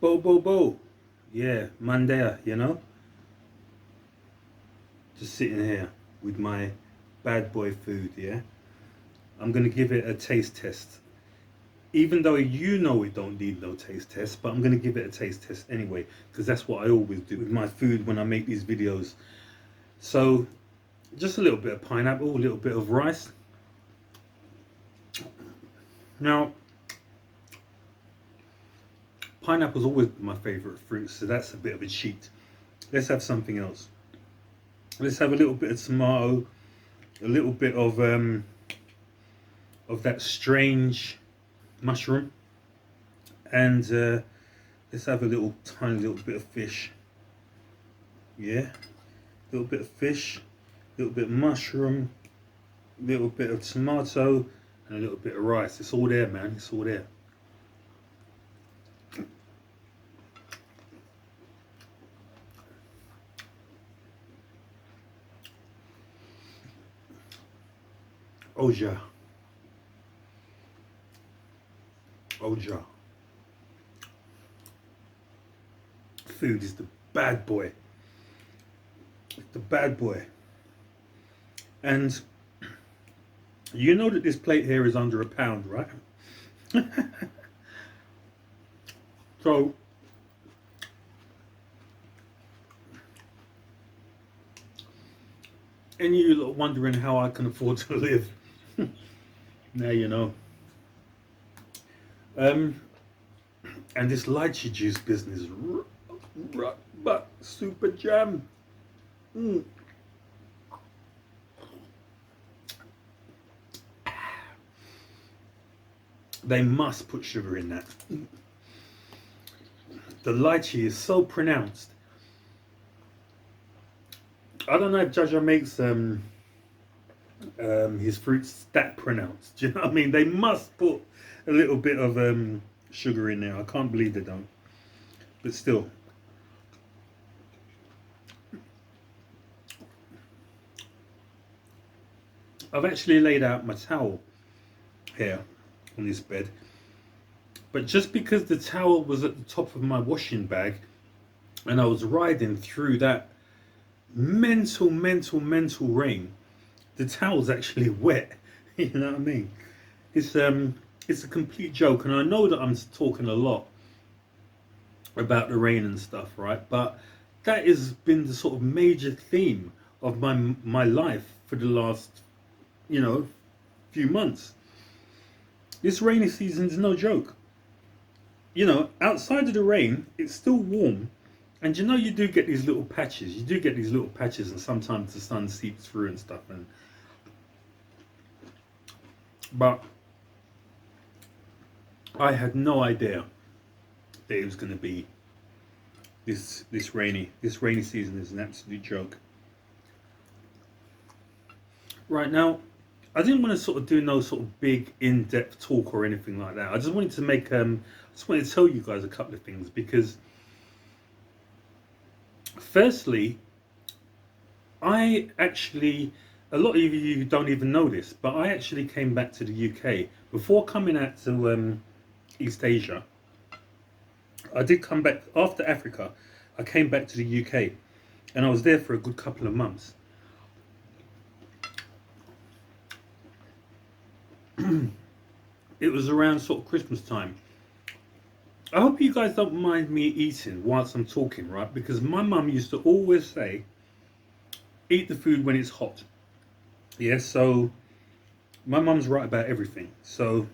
Bo, bo, bo. Yeah, Mandela, Just sitting here with my bad boy food, yeah? I'm going to give it a taste test. Even though it don't need no taste test, but I'm going to give it a taste test anyway, because that's what I always do with my food when I make these videos. So, just a little bit of pineapple, a little bit of rice. Now, pineapple's always my favorite fruit, so that's a bit of a cheat. Let's have something else. Let's have a little bit of tomato, a little bit of that strange mushroom, and let's have a little tiny little bit of fish. Yeah, a little bit of fish, a little bit of mushroom, a little bit of tomato, and a little bit of rice. It's all there, man. It's all there. Oja. Oja. Food is the bad boy. The bad boy. And you know that this plate here is under £1, right? So any of you lot wondering how I can afford to live, now you know. And this lychee juice business, but super jam. They must put sugar in that. The lychee is so pronounced. I don't know if Jaja makes his fruits that pronounced. Do you know what I mean? They must put a little bit of sugar in there. I can't believe they don't. But still. I've actually laid out my towel here on this bed. But just because the towel was at the top of my washing bag and I was riding through that mental rain, the towel's actually wet. You know what I mean? It's a complete joke, and I know that I'm talking a lot about the rain and stuff, right? But that has been the sort of major theme of my life for the last, few months. This rainy season is no joke. Outside of the rain, it's still warm, and you do get these little patches. You do get these little patches, and sometimes the sun seeps through and stuff. But I had no idea that it was going to be this rainy. This rainy season is an absolute joke. Right now, I didn't want to sort of do no sort of big in-depth talk or anything like that. I just wanted to just wanted to tell you guys a couple of things, because firstly, I actually, a lot of you don't even know this, but I actually came back to the UK before coming out to East Asia. I did come back after Africa. I came back to the UK, and I was there for a good couple of months. It was around sort of Christmas time. I hope you guys don't mind me eating whilst I'm talking, right? Because my mum used to always say, eat the food when it's hot. Yeah, so my mum's right about everything. So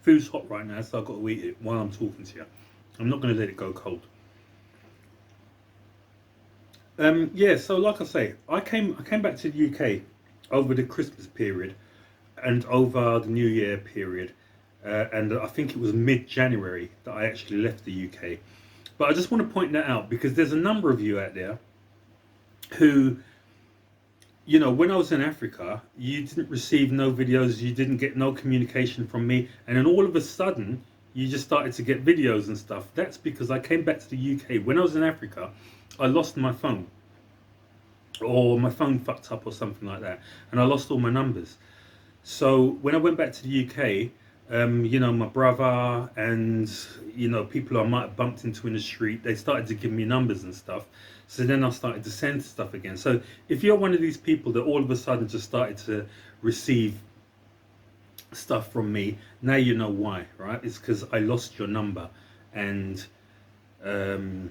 food's hot right now, so I've got to eat it while I'm talking to you. I'm not going to let it go cold. Yeah, so like I say, I came back to the UK over the Christmas period and over the New Year period, and I think it was mid-January that I actually left the UK. But I just want to point that out, because there's a number of you out there who, when I was in Africa, you didn't receive no videos, you didn't get no communication from me, and then all of a sudden you just started to get videos and stuff. That's because I came back to the UK. When I was in Africa, I lost my phone, or my phone fucked up or something like that, and I lost all my numbers. So when I went back to the UK, You know, my brother and, you know, people I might have bumped into in the street, they started to give me numbers and stuff. So then I started to send stuff again. So if you're one of these people that all of a sudden just started to receive stuff from me, now you know why, right? It's because I lost your number, and um,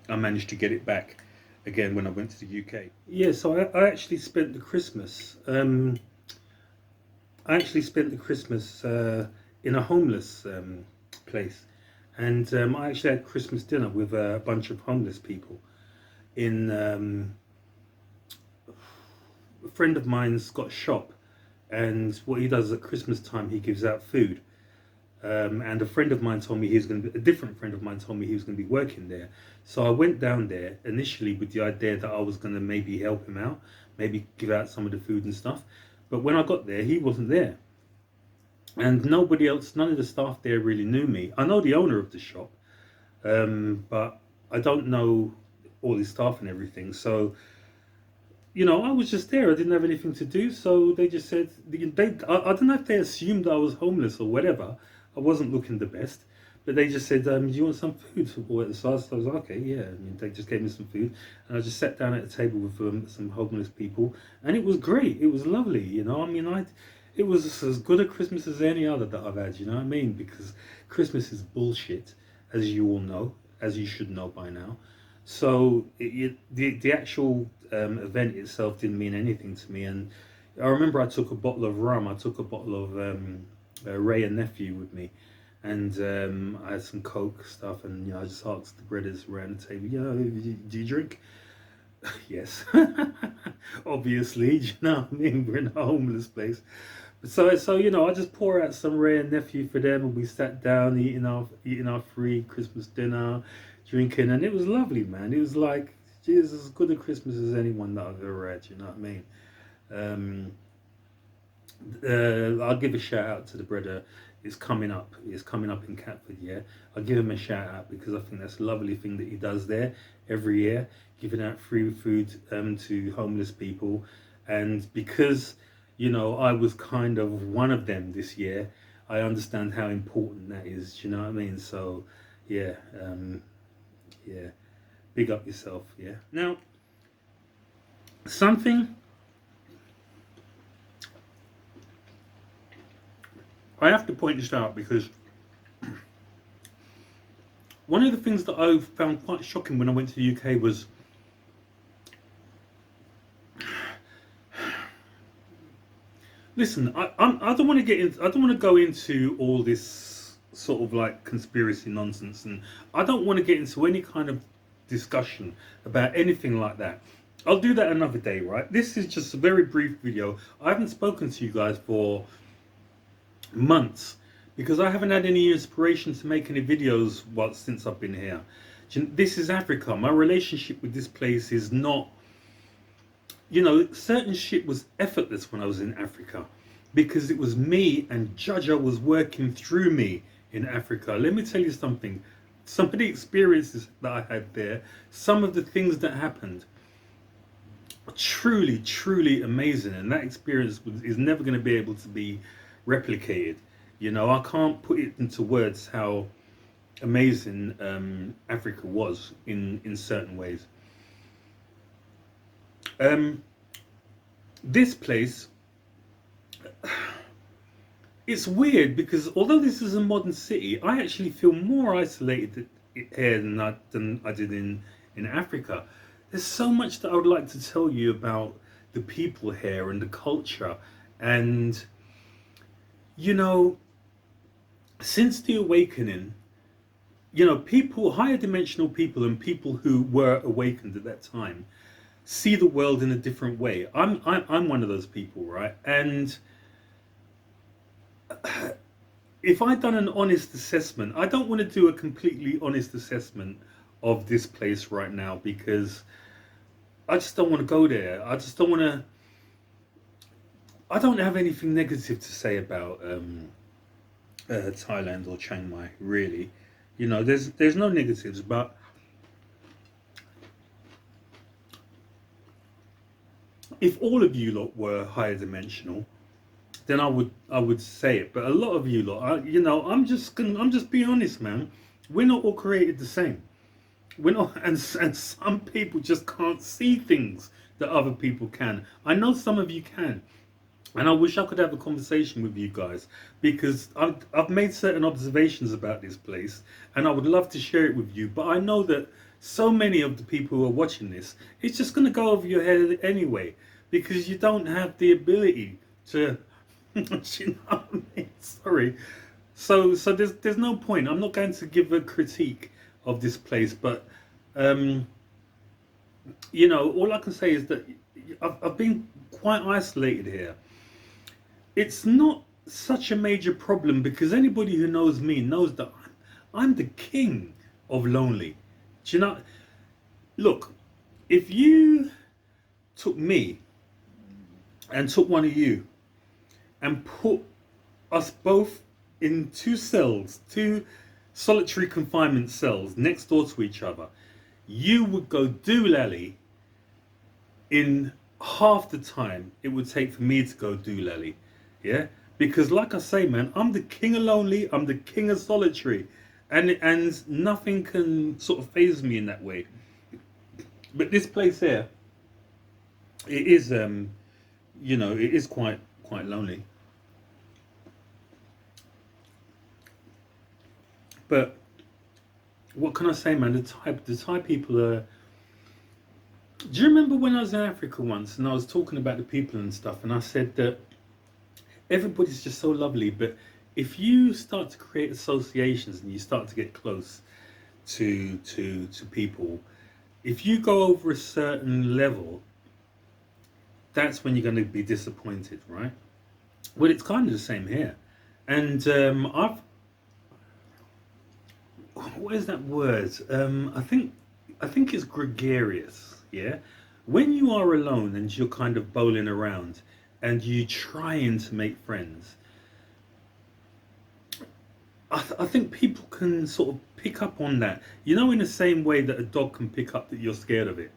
I managed to get it back again when I went to the UK. Yeah, so I actually spent the Christmas. I actually spent the Christmas in a homeless place, and I actually had Christmas dinner with a bunch of homeless people. In A friend of mine's got a shop, and what he does at Christmas time, he gives out food. And a friend of mine told me he was going to be, a different friend of mine told me he was going to be working there. So I went down there initially with the idea that I was going to maybe help him out, maybe give out some of the food and stuff. But when I got there, he wasn't there. And nobody else, none of the staff there really knew me. I know the owner of the shop, but I don't know all his staff and everything. So, you know, I was just there. I didn't have anything to do. So they just said, I don't know if they assumed I was homeless or whatever. I wasn't looking the best. But they just said, do you want some food? So I was like, okay, yeah. I mean, they just gave me some food. And I just sat down at a table with some homeless people. And it was great. It was lovely, you know. I mean, it was as good a Christmas as any other that I've had, you know what I mean? Because Christmas is bullshit, as you all know, as you should know by now. So the actual event itself didn't mean anything to me. And I remember I took a bottle of rum. I took a bottle of Ray and Nephew with me, and I had some Coke stuff. And you know, I just asked the brothers around the table, you know, do you drink? Yes, obviously. You know what I mean? We're in a homeless place. So you know, I just pour out some Ray and Nephew for them, and we sat down eating our free Christmas dinner, drinking, and it was lovely, man. It was like, geez, as good a Christmas as anyone that I've ever had. You know what I mean? Um, I'll give a shout out to the brother. It's coming up. It's coming up in Catford. Yeah, I'll give him a shout out because I think that's a lovely thing that he does there every year, giving out free food to homeless people, and because you know I was kind of one of them this year, I understand how important that is. Do you know what I mean? So, yeah, yeah, big up yourself. Yeah. Now, something I have to point this out because one of the things that I found quite shocking when I went to the UK was, listen, I don't want to get in, I don't want to go into all this sort of like conspiracy nonsense, and I don't want to get into any kind of discussion about anything like that. I'll do that another day, right? This is just a very brief video. I haven't spoken to you guys for months because I haven't had any inspiration to make any videos since I've been here. This is Africa. My relationship with this place is not, you know, certain shit was effortless when I was in Africa because it was me and Jaja was working through me in Africa. Let me tell you something. Some of the experiences that I had there, some of the things that happened, are truly, truly amazing. And that experience is never going to be able to be replicated. You know, I can't put it into words how amazing Africa was in certain ways. Um, this place, it's weird because although this is a modern city, I actually feel more isolated here than I did in Africa. There's so much that I would like to tell you about the people here and the culture. And, you know, since the awakening, you know, people, higher dimensional people and people who were awakened at that time see the world in a different way. I'm one of those people, right? And if I'd done an honest assessment, I don't want to do a completely honest assessment of this place right now because I just don't want to go there. I just don't want to. I don't have anything negative to say about Thailand or Chiang Mai, really. You know, there's no negatives, but if all of you lot were higher dimensional, then I would say it. But a lot of you lot, I'm just being honest, man. We're not all created the same. We're not, and some people just can't see things that other people can. I know some of you can, and I wish I could have a conversation with you guys because I've made certain observations about this place, and I would love to share it with you. But I know that so many of the people who are watching this, it's just going to go over your head anyway because you don't have the ability to. Do you know what I mean? Sorry. So there's no point. I'm not going to give a critique of this place, but um, all I can say is that I've been quite isolated here. It's not such a major problem because anybody who knows me knows that I'm the king of lonely. Do you know? Look, if you took me and took one of you and put us both in two cells, two solitary confinement cells next door to each other, you would go doolally in half the time it would take for me to go doolally. Yeah? Because like I say, man, I'm the king of lonely, I'm the king of solitary. And nothing can sort of phase me in that way. But this place here, it is it is quite lonely. But what can I say, man? The Thai people are. Do you remember when I was in Africa once and I was talking about the people and stuff, and I said that everybody's just so lovely, but if you start to create associations and you start to get close to people, if you go over a certain level, that's when you're going to be disappointed, right? Well, it's kind of the same here, and what is that word? I think it's gregarious. Yeah, when you are alone and you're kind of bowling around and you trying to make friends, I think people can sort of pick up on that. In the same way that a dog can pick up that you're scared of it,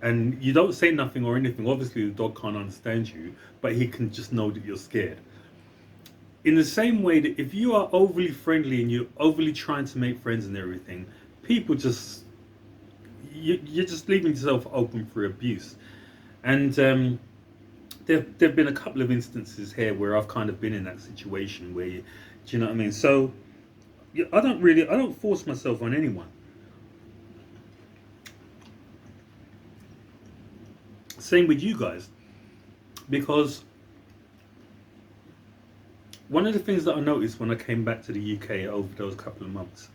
and you don't say nothing or anything. Obviously, the dog can't understand you, but he can just know that you're scared. In the same way that if you are overly friendly and you're overly trying to make friends and everything, people just you're just leaving yourself open for abuse. And there've been a couple of instances here where I've kind of been in that situation where do you know what I mean? So yeah, I don't force myself on anyone. Same with you guys, because one of the things that I noticed when I came back to the UK over those couple of months,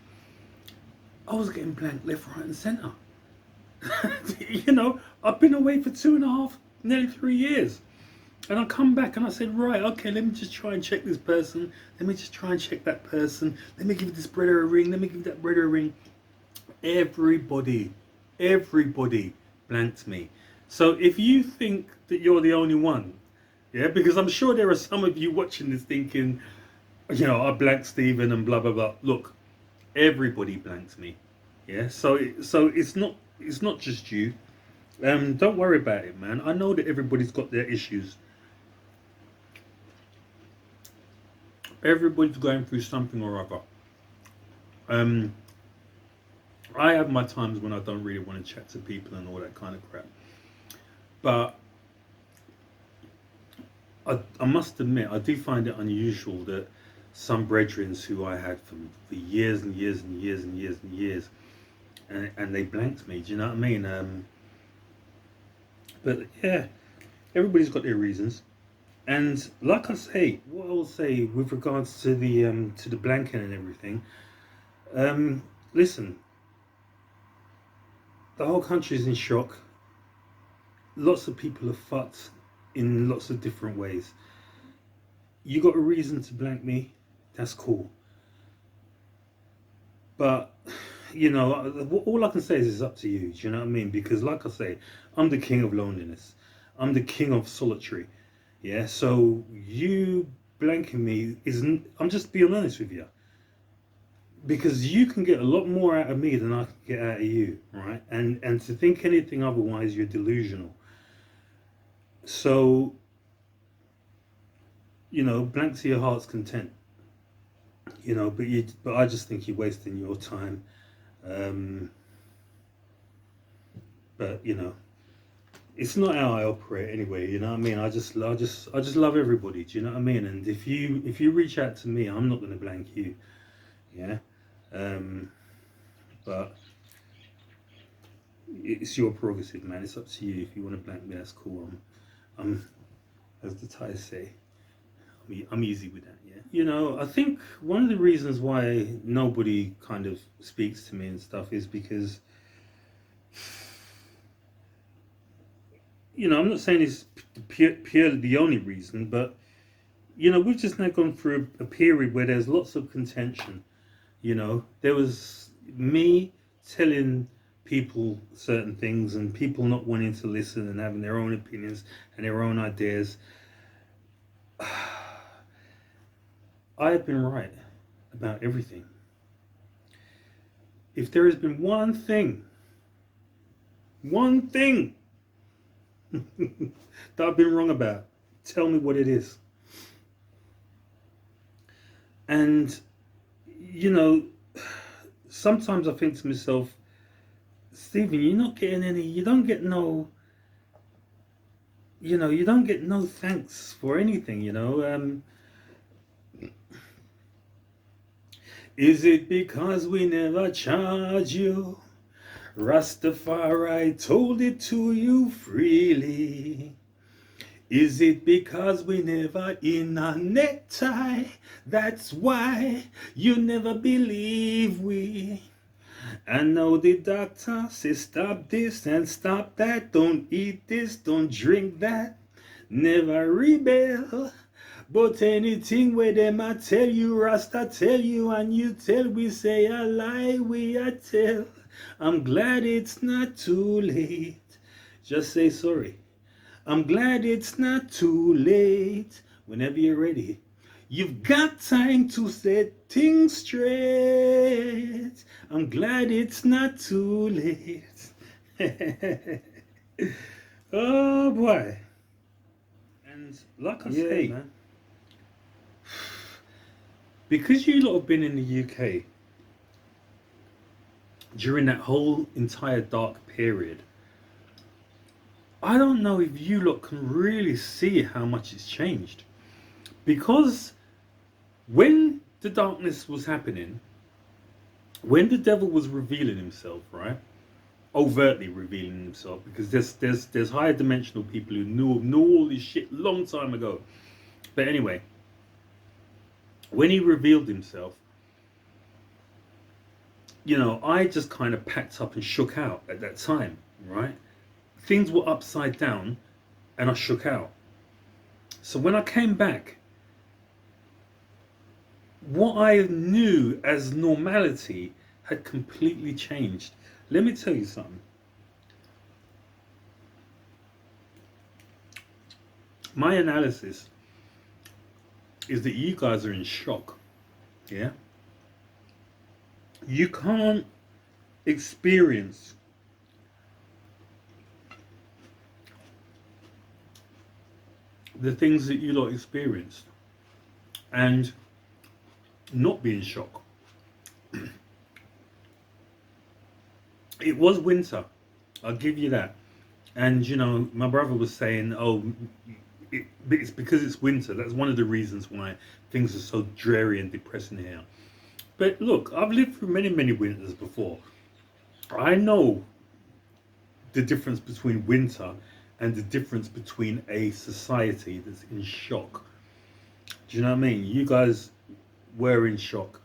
I was getting blanked left, right, and centre. I've been away for 2.5, nearly 3 years. And I come back and I said, right, okay, let me just try and check this person. Let me just try and check that person. Let me give this brother a ring. Let me give that brother a ring. Everybody blanked me. So if you think that you're the only one, yeah, because I'm sure there are some of you watching this thinking, I blanked Stephen and blah, blah, blah. Look, everybody blanked me. Yeah, so it's not just you. Don't worry about it, man. I know that everybody's got their issues. Everybody's going through something or other. Um, I have my times when I don't really want to chat to people and all that kind of crap. But I must admit, I do find it unusual that some brethren who I had for years and years and years and years and years, and they blanked me. Do you know what I mean? But yeah, everybody's got their reasons. And like I say, what I will say with regards to the blanking and everything, um, listen, the whole country is in shock. Lots of people are fucked in lots of different ways. You got a reason to blank me, that's cool. But all I can say is it's up to you. Do you know what I mean? Because like I say, I'm the king of loneliness. I'm the king of solitary. Yeah. So you blanking me isn't. I'm just being honest with you. Because you can get a lot more out of me than I can get out of you, right? And to think anything otherwise, you're delusional. So blank to your heart's content. But I just think you're wasting your time. Um, but it's not how I operate anyway. You know what I mean? I just love everybody. Do you know what I mean? And if you reach out to me, I'm not gonna blank you. Yeah. Um, but it's your prerogative, man. It's up to you. If you want to blank me, that's cool. I'm as the Thais say, I'm easy with that. Yeah. I think one of the reasons why nobody kind of speaks to me and stuff is because I'm not saying it's purely the only reason, but we've just now gone through a period where there's lots of contention. There was me telling people certain things and people not wanting to listen and having their own opinions and their own ideas. I have been right about everything. If there has been one thing that I've been wrong about, tell me what it is. And, sometimes I think to myself, Stephen, you're not getting any, you don't get no thanks for anything. Is it because we never charge you? Rastafari told it to you freely. Is it because we never in a necktie? That's why you never believe we. I know the doctor says stop this and stop that. Don't eat this, don't drink that. Never rebel. But anything where them I tell you, Rasta tell you, and you tell, we say a lie, we a tell. I'm glad it's not too late. Just say sorry. I'm glad it's not too late. Whenever you're ready, you've got time to set things straight. I'm glad it's not too late. Oh boy. And like I say, man, because you lot have been in the UK during that whole entire dark period, I don't know if you lot can really see how much it's changed. Because when the darkness was happening, when the devil was revealing himself, right? Overtly revealing himself, because there's higher dimensional people who knew all this shit long time ago. But anyway, when he revealed himself, I just kind of packed up and shook out at that time, right? Things were upside down and I shook out. So when I came back, what I knew as normality had completely changed. Let me tell you something. My analysis is that you guys are in shock. Yeah? You can't experience the things that you lot experienced and not be in shock. It was winter, I'll give you that. And my brother was saying, oh, it's because it's winter. That's one of the reasons why things are so dreary and depressing here. But look, I've lived through many, many winters before. I know the difference between winter and the difference between a society that's in shock. Do you know what I mean? You guys were in shock.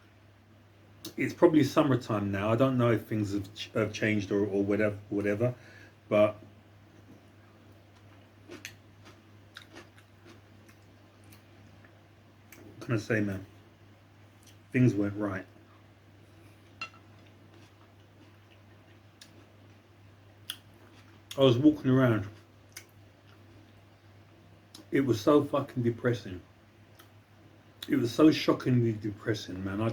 It's probably summertime now. I don't know if things have changed or whatever, but what can I say, man? Things went right. I was walking around. It was so fucking depressing. It was so shockingly depressing, man. I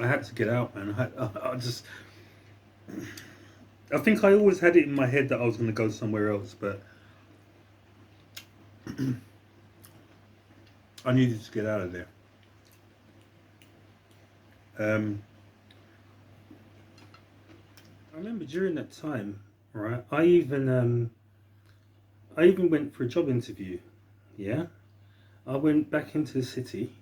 had to get out, man. I think I always had it in my head that I was going to go somewhere else, but I needed to get out of there. Um, I remember during that time, right? I even went for a job interview. Yeah, I went back into the city.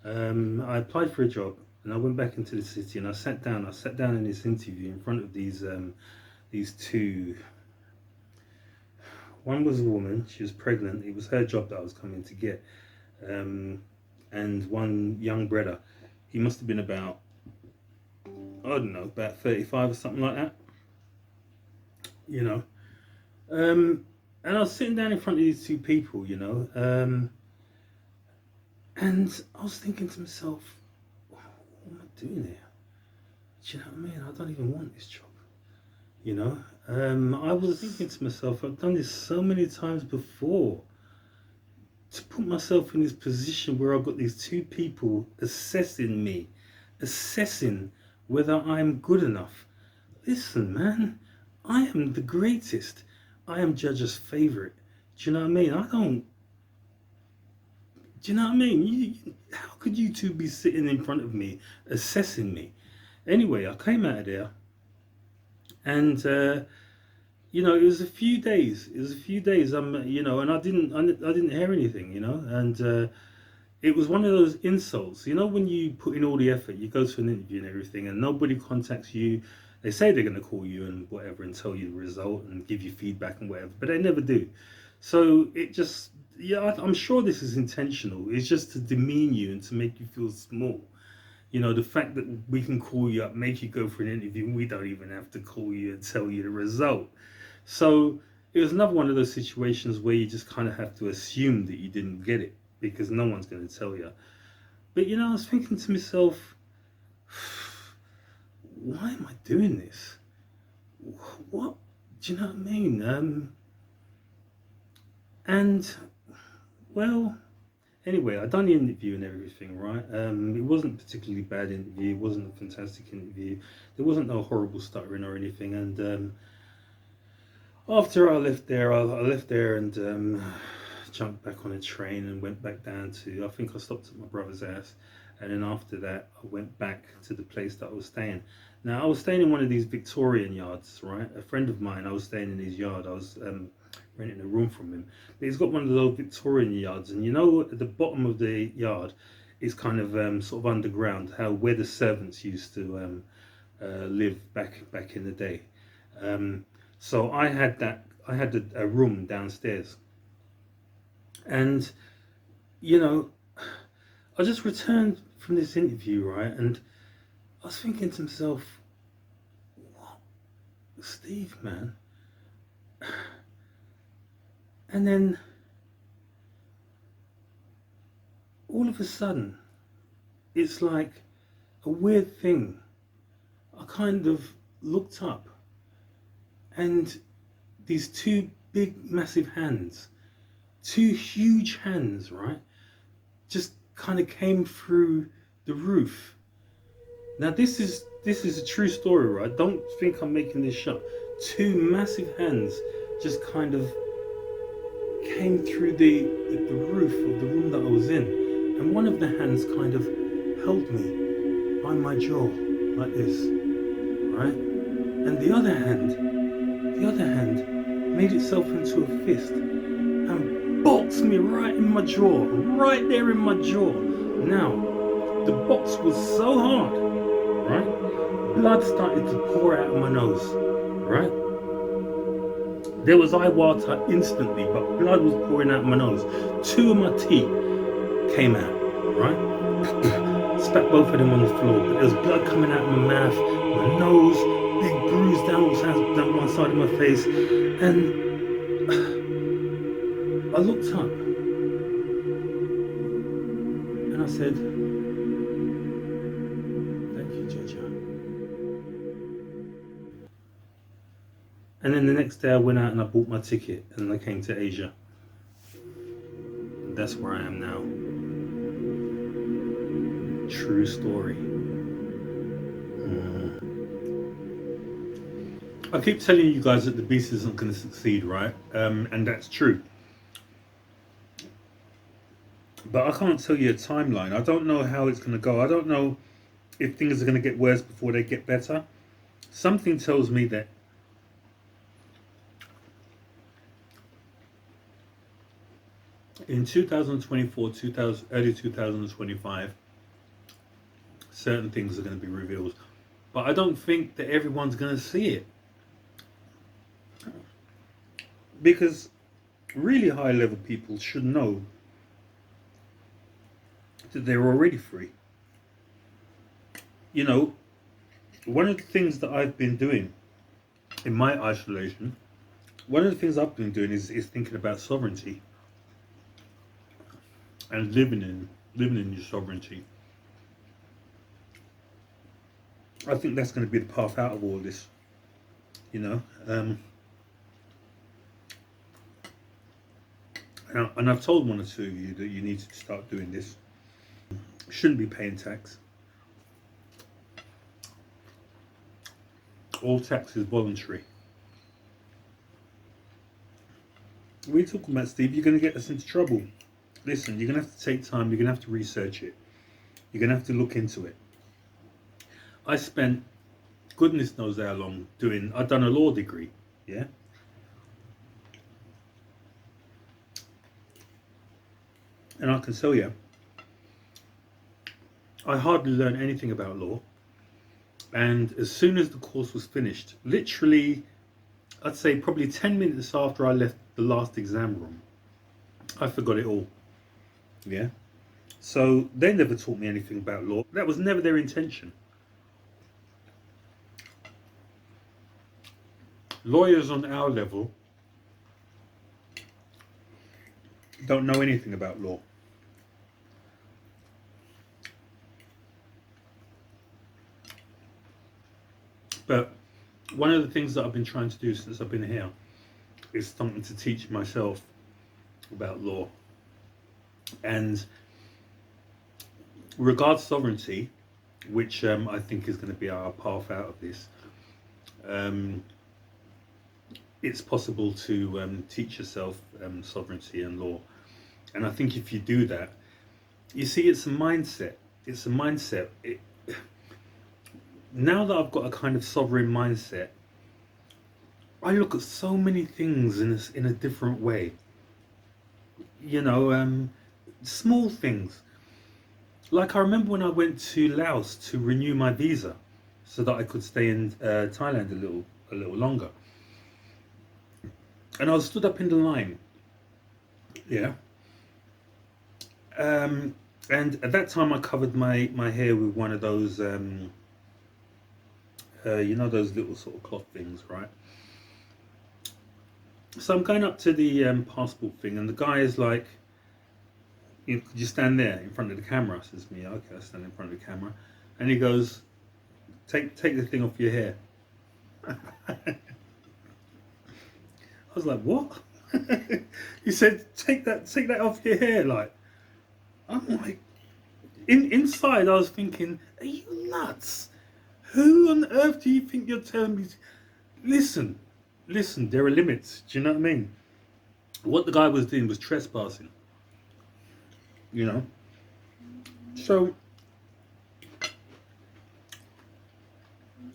I applied for a job, and I went back into the city, and I sat down. I sat down in this interview in front of these two. One was a woman; she was pregnant. It was her job that I was coming to get. Um, and one young brother. He must have been about, I don't know, about 35 or something like that. You know. Um, and I was sitting down in front of these two people. And I was thinking to myself, what am I doing here? Do you know what I mean? I don't even want this job. You know, I was thinking to myself, I've done this so many times before. To put myself in this position where I've got these two people assessing me, assessing whether I'm good enough. Listen, man, I am the greatest. I am judge's favorite. Do you know what I mean? I don't. Do you know what I mean? How could you two be sitting in front of me, assessing me? Anyway, I came out of there, and it was a few days. It was a few days. And I didn't hear anything. And it was one of those insults. When you put in all the effort, you go to an interview and everything, and nobody contacts you. They say they're going to call you and whatever and tell you the result and give you feedback and whatever, but they never do. So it just, yeah, I'm sure this is intentional. It's just to demean you and to make you feel small. The fact that we can call you up, make you go for an interview, and we don't even have to call you and tell you the result. So it was another one of those situations where you just kind of have to assume that you didn't get it because no one's going to tell you. But I was thinking to myself, why am I doing this? What? Do you know what I mean? And well, anyway, I done the interview and everything, right? It wasn't a particularly bad interview. It wasn't a fantastic interview. There wasn't no horrible stuttering or anything. And after I left there, I left there and jumped back on a train and went back down to. I think I stopped at my brother's house, and then after that, I went back to the place that I was staying. Now, I was staying in one of these Victorian yards, right? A friend of mine, I was staying in his yard. I was renting a room from him. But he's got one of those Victorian yards, and at the bottom of the yard is kind of sort of underground, where the servants used to live back in the day. So I had a room downstairs, and I just returned from this interview, right, and I was thinking to myself, what, Steve, man. And then all of a sudden, it's like a weird thing. I kind of looked up, and these two big, massive hands, two huge hands, right, just kind of came through the roof. Now this is a true story, right? Don't think I'm making this up. Two massive hands just kind of came through the roof of the room that I was in, and one of the hands kind of held me by my jaw like this, right? And the other hand made itself into a fist and boxed me right in my jaw, right there in my jaw. Now, the box was so hard, right? Blood started to pour out of my nose, right? There was eye water instantly, but blood was pouring out of my nose. Two of my teeth came out, right? Spat both of them on the floor, but there was blood coming out of my mouth, my nose, big bruise down one side of my face, and I looked up and I said, "Thank you, Jojo." And then the next day I went out and I bought my ticket and I came to Asia. And that's where I am now. True story. I keep telling you guys that the beast isn't going to succeed, right? And that's true. But I can't tell you a timeline. I don't know how it's going to go. I don't know if things are going to get worse before they get better. Something tells me that in 2024, early 2025, certain things are going to be revealed. But I don't think that everyone's going to see it. Because really high level people should know that they're already free. You know, one of the things that I've been doing in my isolation, one of the things I've been doing is thinking about sovereignty and living in your sovereignty. I think that's going to be the path out of all this, you know. And I've told one or two of you that you need to start doing this. Shouldn't be paying tax. All tax is voluntary. What are you talking about, Steve? You're going to get us into trouble. Listen, you're going to have to take time. You're going to have to research it. You're going to have to look into it. I spent goodness knows how long I'd done a law degree, yeah? And I can tell you, I hardly learned anything about law. And as soon as the course was finished, literally, I'd say probably 10 minutes after I left the last exam room, I forgot it all, yeah? So they never taught me anything about law. That was never their intention. Lawyers on our level don't know anything about law. But one of the things that I've been trying to do since I've been here is something to teach myself about law. And regards sovereignty, which I think is going to be our path out of this, it's possible to teach yourself sovereignty and law. And I think if you do that, you see, it's a mindset. It's a mindset. Now that I've got a kind of sovereign mindset, I look at so many things in a different way. You know, small things. Like I remember when I went to Laos to renew my visa so that I could stay in Thailand a little longer. And I was stood up in the line, yeah. And at that time I covered my hair with one of those, you know, those little sort of cloth things, right? So I'm going up to the passport thing, and the guy is like, could you stand there in front of the camera? I says to me, okay, I stand in front of the camera. And he goes, take the thing off your hair. I was like, what? He said, take that off your hair. Like, I'm like, inside I was thinking, are you nuts? Who on earth do you think you're telling me? Listen, there are limits. Do you know what I mean? What the guy was doing was trespassing. You know? So,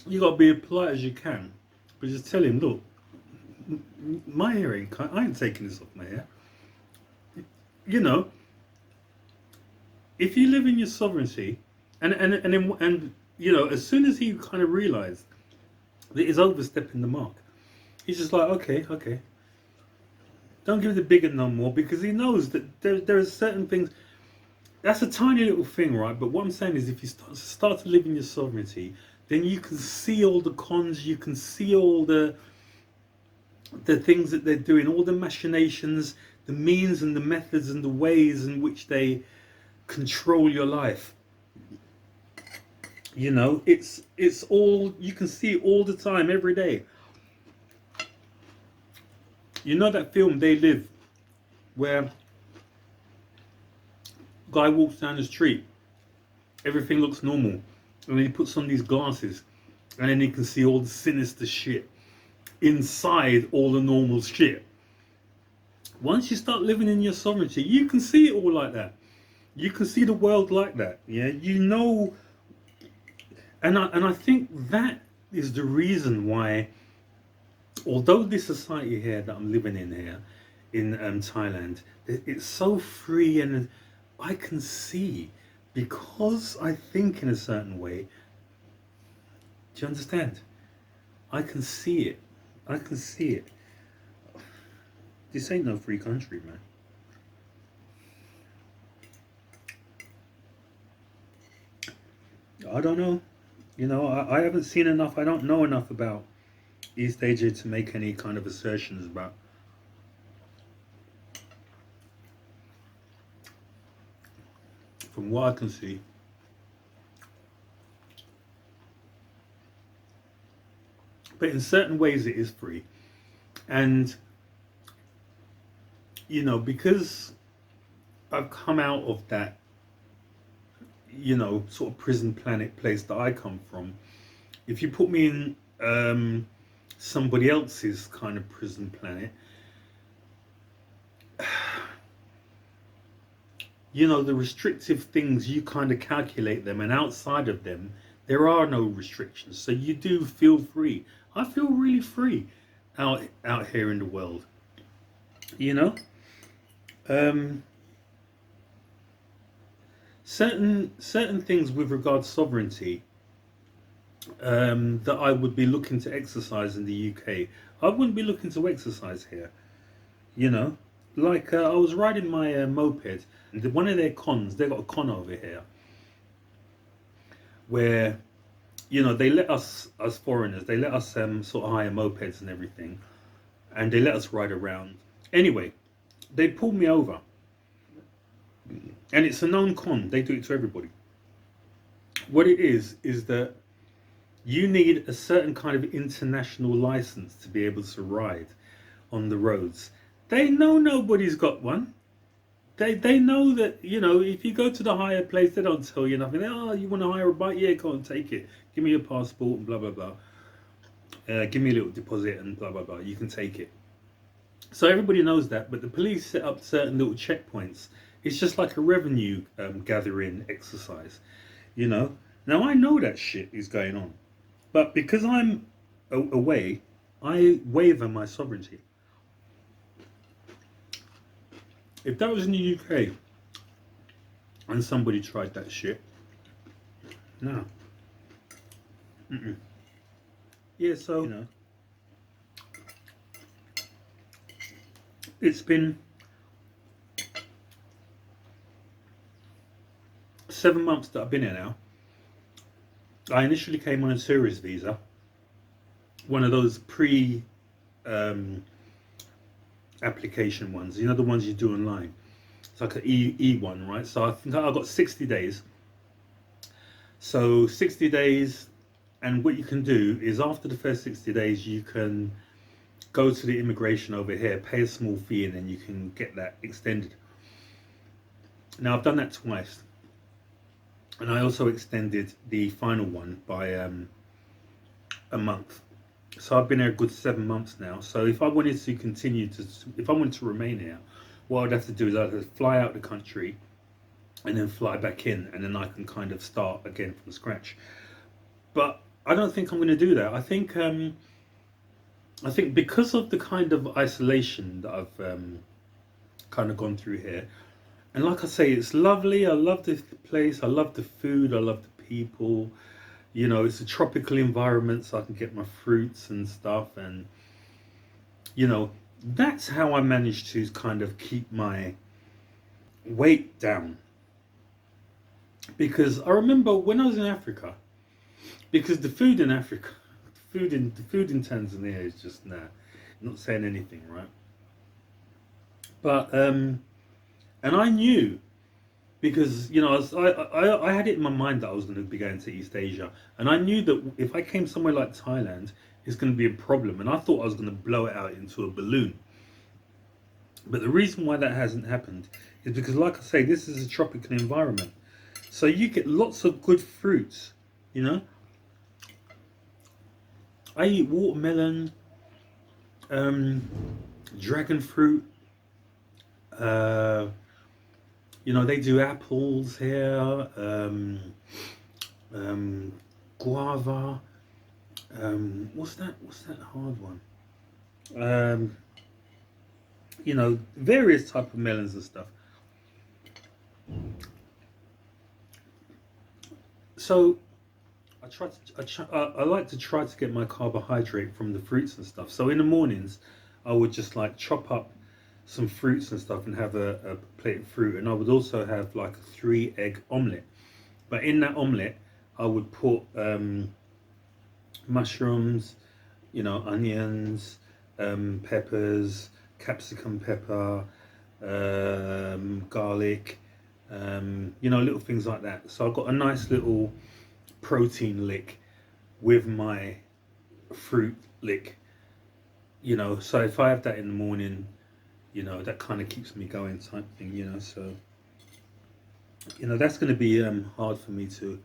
you got to be as polite as you can. But just tell him, look, my hair I ain't taking this off my hair. You know? If you live in your sovereignty, and you know, as soon as he kind of realised that he's overstepping the mark, he's just like, okay. Don't give it the bigger no more, because he knows that there are certain things. That's a tiny little thing, right? But what I'm saying is, if you start to live in your sovereignty, then you can see all the cons, you can see all the things that they're doing, all the machinations, the means and the methods and the ways in which they control your life. You know, it's all, you can see it all the time, every day. You know that film They Live, where guy walks down the street, everything looks normal, and then he puts on these glasses, and then he can see all the sinister shit inside all the normal shit. Once you start living in your sovereignty, you can see it all like that. You can see the world like that. Yeah, you know, and I think that is the reason why, although this society here that I'm living in here, in Thailand, it's so free, and I can see, because I think in a certain way. Do you understand? I can see it. I can see it. This ain't no free country, man. I don't know. You know, I haven't seen enough. I don't know enough about East Asia to make any kind of assertions about. From what I can see, but in certain ways it is free, and because I've come out of that, sort of prison planet place that I come from. If you put me in somebody else's kind of prison planet, the restrictive things, you kind of calculate them, and outside of them there are no restrictions, so you do feel free. I feel really free out here in the world, you know um certain things with regard to sovereignty, that I would be looking to exercise in the UK, I wouldn't be looking to exercise here. you know like, I was riding my moped, and one of their cons, they got a con over here where, they let us foreigners, they let us sort of hire mopeds and everything, and they let us ride around. Anyway, they pulled me over, and it's a known con. They do it to everybody. What it is that you need a certain kind of international license to be able to ride on the roads. They know nobody's got one. They know that, if you go to the hire place, they don't tell you nothing. Oh, you want to hire a bike? Yeah, go on, take it. Give me your passport and blah blah blah. Give me a little deposit and blah blah blah. You can take it. So everybody knows that, but the police set up certain little checkpoints. It's just like a revenue gathering exercise, you know. Now I know that shit is going on, but because I'm away, I waiver my sovereignty. If that was in the UK and somebody tried that shit, no. Mm-mm. Yeah, so it's been 7 months that I've been here now. I initially came on a tourist visa, one of those pre um, application ones. You know, the ones you do online. It's like an E one, right? So I think I got 60 days. So 60 days, and what you can do is after the first 60 days, you can go to the immigration over here, pay a small fee, and then you can get that extended. Now I've done that twice, and I also extended the final one by a month. So I've been here a good 7 months now. So if I wanted to if I wanted to remain here, what I'd have to do is I'd have to fly out the country and then fly back in, and then I can kind of start again from scratch. But I don't think I'm going to do that. I think because of the kind of isolation that I've kind of gone through here, and like I say, it's lovely. I love this place. I love the food. I love the people. It's a tropical environment, so I can get my fruits and stuff, and you know, that's how I managed to kind of keep my weight down. Because I remember when I was in Africa, because the food in Africa, the food in Tanzania is just nah, not saying anything, right? But and I knew, because I had it in my mind that I was going to be going to East Asia, and I knew that if I came somewhere like Thailand, it's going to be a problem, and I thought I was going to blow it out into a balloon. But the reason why that hasn't happened is because, like I say, this is a tropical environment, so you get lots of good fruits. You know, I eat watermelon, um, dragon fruit, uh, You know, they do apples here, guava. What's that hard one? Um, you know, various type of melons and stuff. So I like to try to get my carbohydrate from the fruits and stuff. So in the mornings, I would just like chop up some fruits and stuff and have a plate of fruit, and I would also have like a 3 egg omelette. But in that omelette, I would put mushrooms, you know, onions, peppers, capsicum pepper, garlic, you know, little things like that. So I got a nice little protein lick with my fruit lick, you know. So if I have that in the morning, you know, that kind of keeps me going type thing, you know. So, you know, that's going to be hard for me to,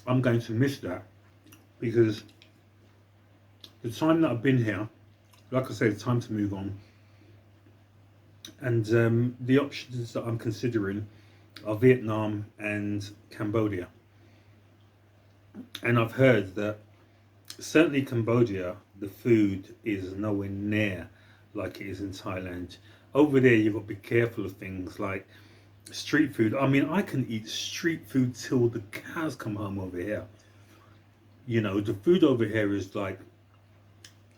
I'm going to miss that because the time that I've been here, like I said, it's time to move on. And the options that I'm considering are Vietnam and Cambodia. And I've heard that certainly Cambodia, the food is nowhere near like it is in Thailand. Over there, you've got to be careful of things like street food. I mean, I can eat street food till the cows come home over here. You know, the food over here is like,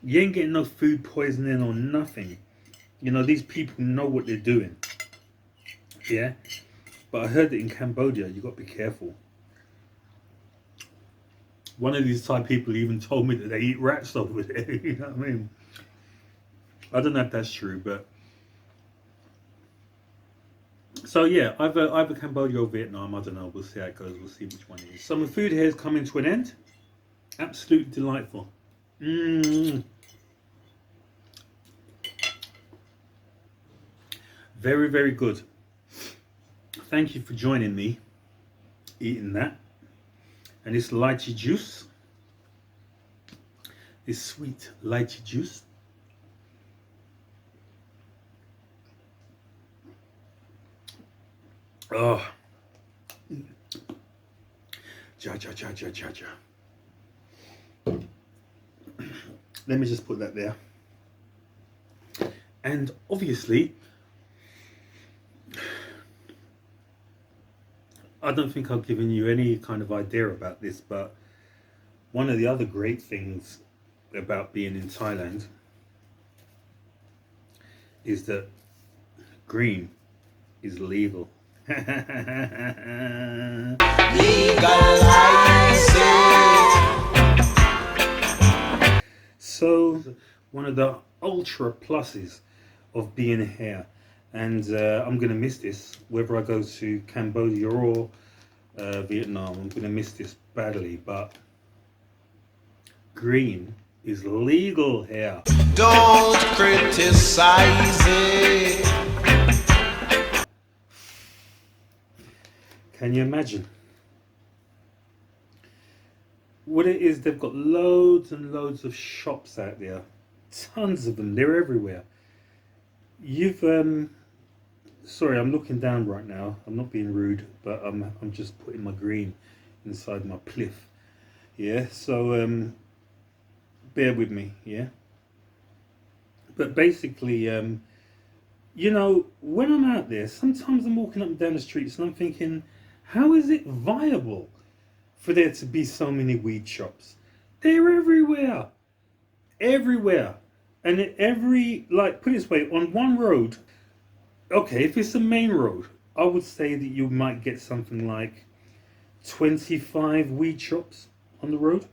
you ain't getting no food poisoning or nothing. You know, these people know what they're doing. Yeah. But I heard that in Cambodia, you got to be careful. One of these Thai people even told me that they eat rats over there. You know what I mean? I don't know if that's true, but so yeah, either Cambodia or Vietnam. I don't know. We'll see how it goes. We'll see which one it is. So my food here is coming to an end. Absolutely delightful. Mmm. Very, very good. Thank you for joining me eating that. And this lychee juice, this sweet lychee juice. Oh, ja ja ja ja ja ja. Let me just put that there. And obviously, I don't think I've given you any kind of idea about this, but one of the other great things about being in Thailand is that green is legal. Legalize it. So, one of the ultra pluses of being here, and I'm gonna miss this whether I go to Cambodia or Vietnam. I'm gonna miss this badly, but green is legal here. Don't criticize it. Can you imagine? What it is, they've got loads and loads of shops out there. Tons of them. They're everywhere. You've sorry, I'm looking down right now. I'm not being rude, but I'm just putting my green inside my pliff. Yeah, so bear with me, yeah. But basically, you know, when I'm out there, sometimes I'm walking up and down the streets and I'm thinking, how is it viable for there to be so many weed shops? They're everywhere, everywhere, and every, like, put it this way, on one road. Okay, if it's a main road, I would say that you might get something like 25 weed shops on the road.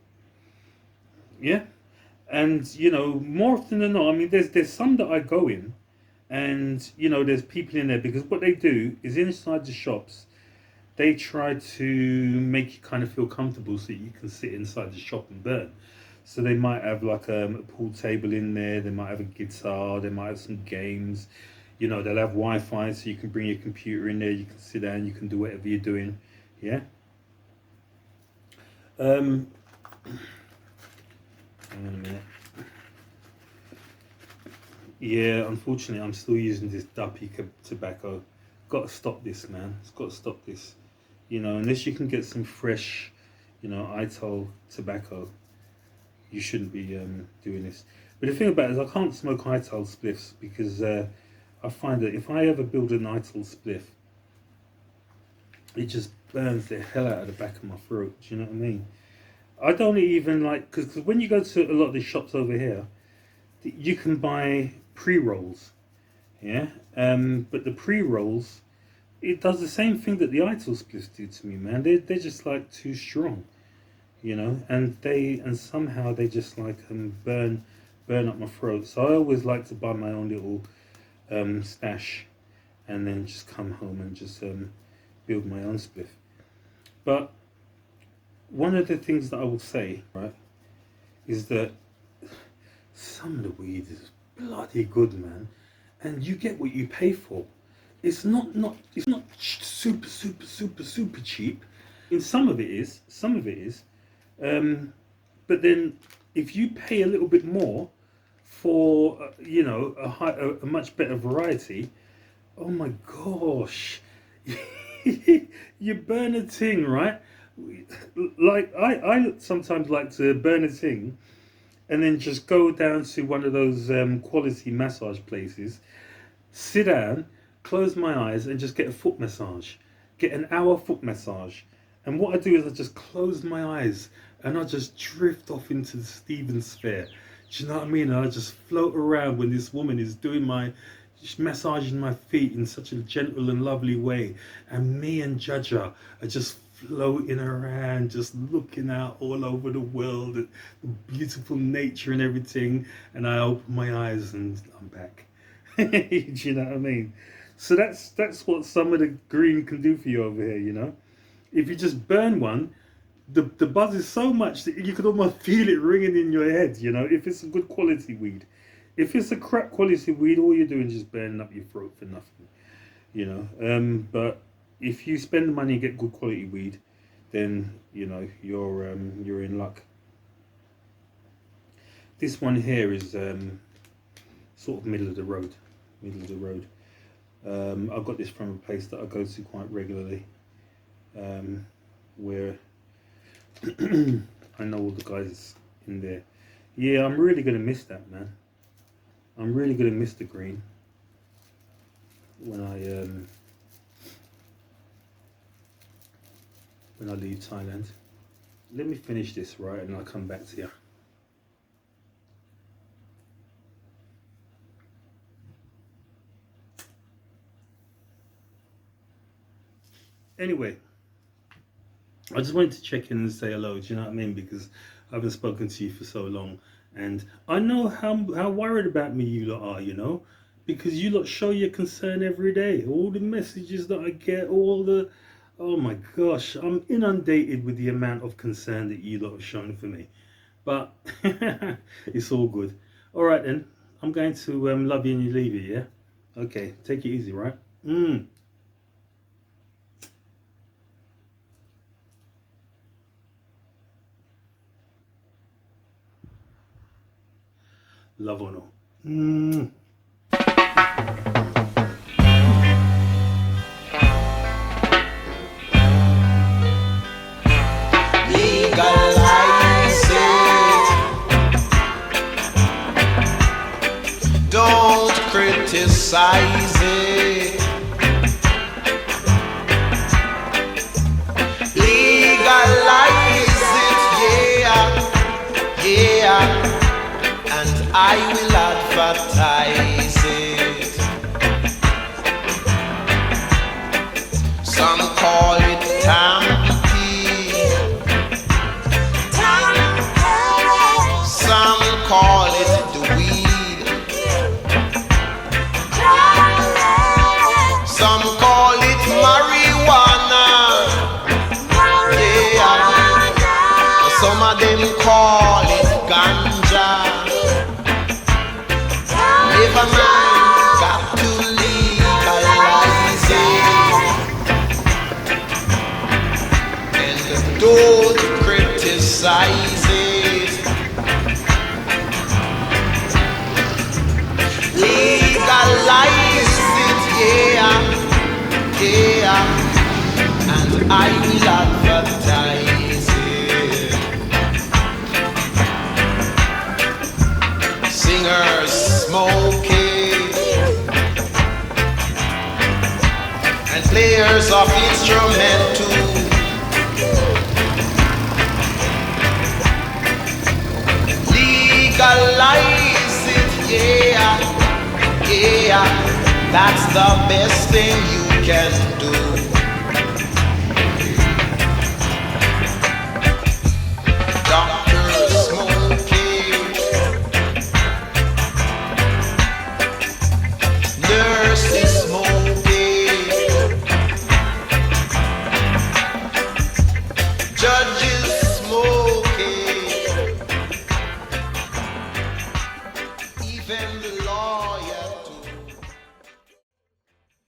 Yeah. And you know, more often than not, I mean, there's some that I go in, and you know, there's people in there because what they do is inside the shops, they try to make you kind of feel comfortable so you can sit inside the shop and burn. So they might have like a pool table in there. They might have a guitar. They might have some games. You know, they'll have Wi-Fi so you can bring your computer in there. You can sit down. You can do whatever you're doing. Yeah. Hang on a minute. Yeah, unfortunately, I'm still using this duppy tobacco. Got to stop this, man. It's got to stop this. You know, unless you can get some fresh, ITOL tobacco, you shouldn't be doing this. But the thing about it is, I can't smoke ITOL spliffs because I find that if I ever build an ITOL spliff, it just burns the hell out of the back of my throat. Do you know what I mean? I don't even like, because when you go to a lot of the shops over here, you can buy pre-rolls, yeah. But the pre-rolls, it does the same thing that the ITIL spliffs do to me, man. They're just like too strong, and somehow they just like burn up my throat. So I always like to buy my own little stash, and then just come home and just build my own spliff. But one of the things that I will say, right, is that some of the weed is bloody good, man, and you get what you pay for. It's not super cheap. And some of it is, but then if you pay a little bit more for a much better variety, oh my gosh, you burn a ting, right? Like I sometimes like to burn a ting and then just go down to one of those quality massage places, sit down, close my eyes, and just get a foot massage. Get an hour foot massage. And what I do is I just close my eyes and I just drift off into the Steven sphere. Do you know what I mean? And I just float around when this woman is doing massaging my feet in such a gentle and lovely way. And me and Jaja are just floating around, just looking out all over the world at the beautiful nature and everything. And I open my eyes and I'm back. Do you know what I mean? So that's what some of the green can do for you over here, you know. If you just burn one, the buzz is so much that you could almost feel it ringing in your head, you know, if it's a good quality weed. If it's a crap quality weed, all you're doing is just burning up your throat for nothing, you know. But if you spend the money and get good quality weed, then you know you're in luck. This one here is sort of middle of the road. I got this from a place that I go to quite regularly, where I know all the guys in there. Yeah, I'm really gonna miss that, man. I'm really gonna miss the green when I leave Thailand. Let me finish this right, and I'll come back to you. Anyway, I just wanted to check in and say hello. Do you know what I mean? Because I haven't spoken to you for so long, and I know how worried about me you lot are. You know, because you lot show your concern every day. All the messages that I get, oh my gosh, I'm inundated with the amount of concern that you lot have shown for me. But it's all good. All right then, I'm going to love you and you leave you. Yeah. Okay, take it easy, right? Love or no. Legalize it. Don't criticize it. Legalize it, yeah. And I will advertise it. Some call it tampy. Some call it the weed. Some call it marijuana. Yeah. Some of them call it ganja. Never mind, got to legalize it. And don't criticize it. I will advertise it. Singers smoking and players of instrument too. Legalize it, yeah, yeah. That's the best thing you can do.